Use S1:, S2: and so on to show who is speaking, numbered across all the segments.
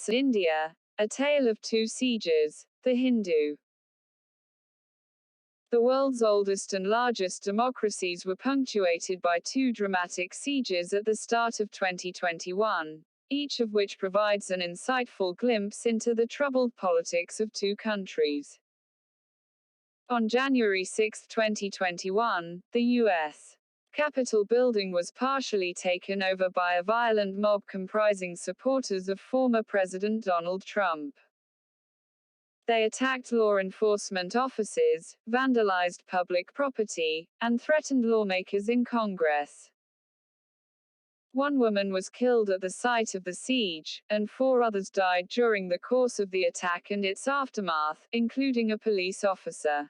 S1: India, A Tale of Two Sieges, The Hindu. The world's oldest and largest democracies were punctuated by two dramatic sieges at the start of 2021, each of which provides an insightful glimpse into the troubled politics of two countries. On January 6, 2021, the U.S. Capitol building was partially taken over by a violent mob comprising supporters of former President Donald Trump. They attacked law enforcement offices, vandalized public property, and threatened lawmakers in Congress. One woman was killed at the site of the siege, and 4 others died during the course of the attack and its aftermath, including a police officer.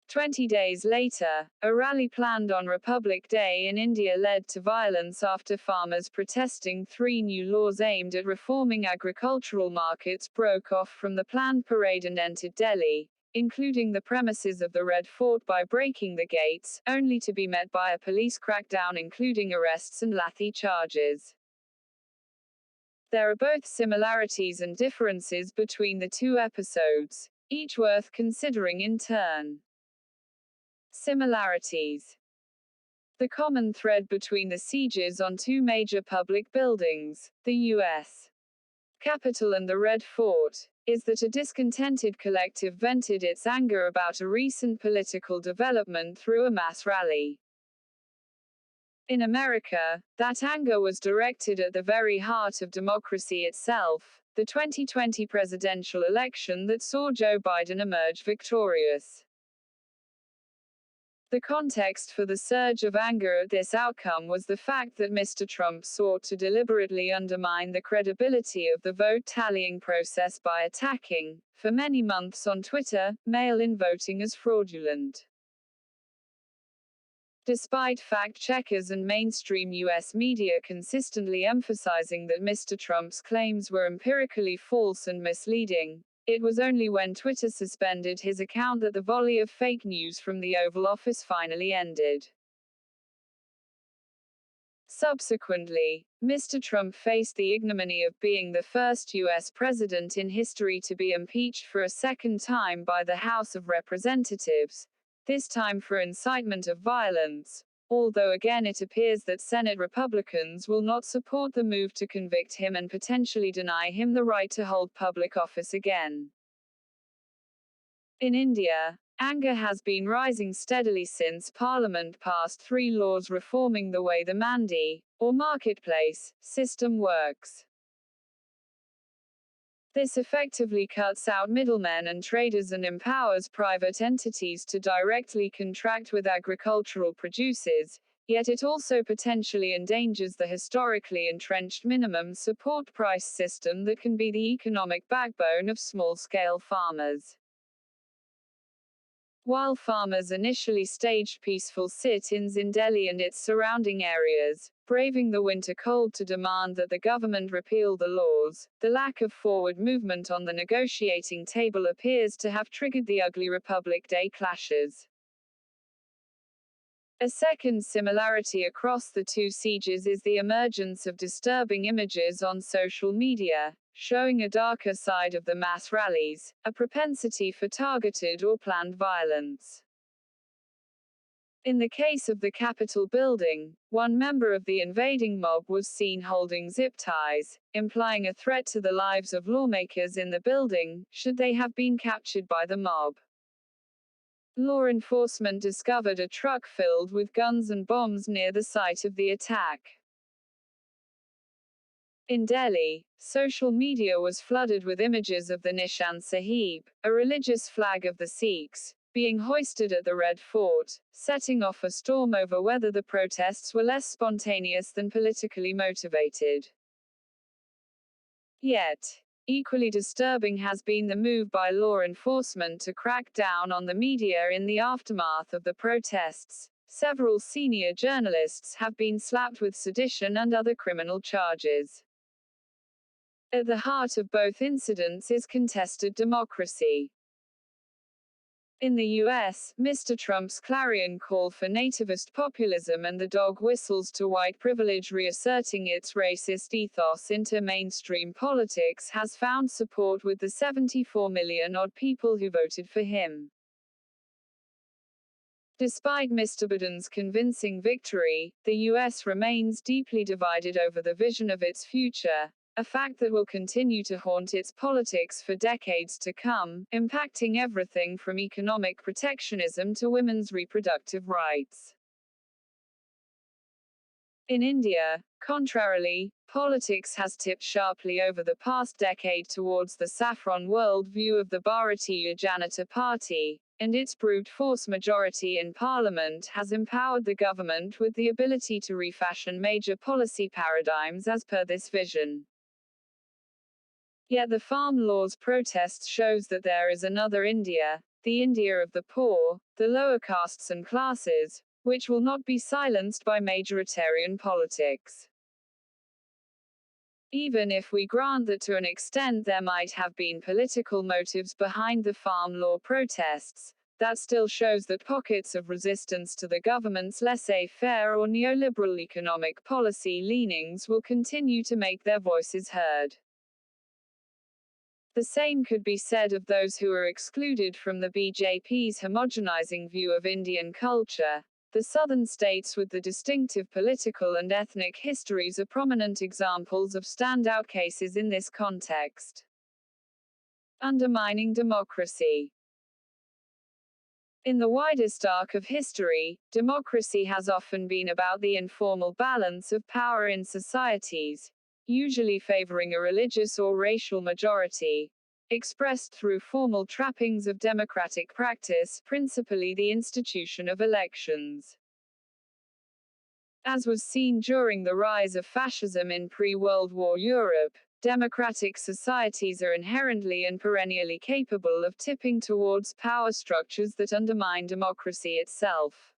S1: 20 days later, a rally planned on Republic Day in India led to violence after farmers protesting 3 new laws aimed at reforming agricultural markets broke off from the planned parade and entered Delhi, including the premises of the Red Fort by breaking the gates, only to be met by a police crackdown including arrests and lathi charges. There are both similarities and differences between the two episodes, each worth considering in turn. Similarities. The common thread between the sieges on two major public buildings, the U.S. Capitol and the Red Fort, is that a discontented collective vented its anger about a recent political development through a mass rally. In America, that anger was directed at the very heart of democracy itself, the 2020 presidential election that saw Joe Biden emerge victorious. The context for the surge of anger at this outcome was the fact that Mr. Trump sought to deliberately undermine the credibility of the vote tallying process by attacking, for many months on Twitter, mail-in voting as fraudulent. Despite fact-checkers and mainstream U.S. media consistently emphasizing that Mr. Trump's claims were empirically false and misleading, it was only when Twitter suspended his account that the volley of fake news from the Oval Office finally ended. Subsequently, Mr. Trump faced the ignominy of being the first U.S. president in history to be impeached for a second time by the House of Representatives, this time for incitement of violence, although again it appears that Senate Republicans will not support the move to convict him and potentially deny him the right to hold public office again. In India, anger has been rising steadily since Parliament passed 3 laws reforming the way the mandi, or marketplace, system works. This effectively cuts out middlemen and traders and empowers private entities to directly contract with agricultural producers, yet it also potentially endangers the historically entrenched minimum support price system that can be the economic backbone of small-scale farmers. While farmers initially staged peaceful sit-ins in Delhi and its surrounding areas, braving the winter cold to demand that the government repeal the laws, the lack of forward movement on the negotiating table appears to have triggered the ugly Republic Day clashes. A second similarity across the two sieges is the emergence of disturbing images on social media, showing a darker side of the mass rallies, a propensity for targeted or planned violence. In the case of the Capitol building, one member of the invading mob was seen holding zip ties, implying a threat to the lives of lawmakers in the building, should they have been captured by the mob. Law enforcement discovered a truck filled with guns and bombs near the site of the attack. In Delhi, social media was flooded with images of the Nishan Sahib, a religious flag of the Sikhs, being hoisted at the Red Fort, setting off a storm over whether the protests were less spontaneous than politically motivated. Yet, equally disturbing has been the move by law enforcement to crack down on the media in the aftermath of the protests. Several senior journalists have been slapped with sedition and other criminal charges. At the heart of both incidents is contested democracy. In the US, Mr. Trump's clarion call for nativist populism and the dog whistles to white privilege reasserting its racist ethos into mainstream politics has found support with the 74 million odd people who voted for him. Despite Mr. Biden's convincing victory, the US remains deeply divided over the vision of its future, a fact that will continue to haunt its politics for decades to come, impacting everything from economic protectionism to women's reproductive rights. In India, contrarily, politics has tipped sharply over the past decade towards the saffron world view of the Bharatiya Janata Party, and its brute force majority in parliament has empowered the government with the ability to refashion major policy paradigms as per this vision. Yet the farm laws protest shows that there is another India, the India of the poor, the lower castes and classes, which will not be silenced by majoritarian politics. Even if we grant that to an extent there might have been political motives behind the farm law protests, that still shows that pockets of resistance to the government's laissez-faire or neoliberal economic policy leanings will continue to make their voices heard. The same could be said of those who are excluded from the BJP's homogenizing view of Indian culture. The southern states with the distinctive political and ethnic histories are prominent examples of standout cases in this context. Undermining democracy. In the widest arc of history, democracy has often been about the informal balance of power in societies, usually favoring a religious or racial majority, expressed through formal trappings of democratic practice, principally the institution of elections. As was seen during the rise of fascism in pre-World War Europe, democratic societies are inherently and perennially capable of tipping towards power structures that undermine democracy itself.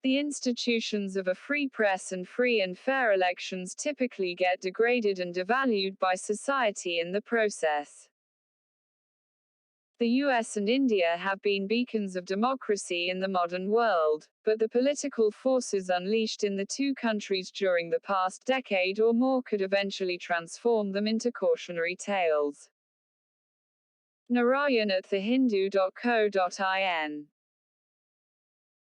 S1: The institutions of a free press and free and fair elections typically get degraded and devalued by society in the process. The US and India have been beacons of democracy in the modern world, but the political forces unleashed in the two countries during the past decade or more could eventually transform them into cautionary tales. Narayan at thehindu.co.in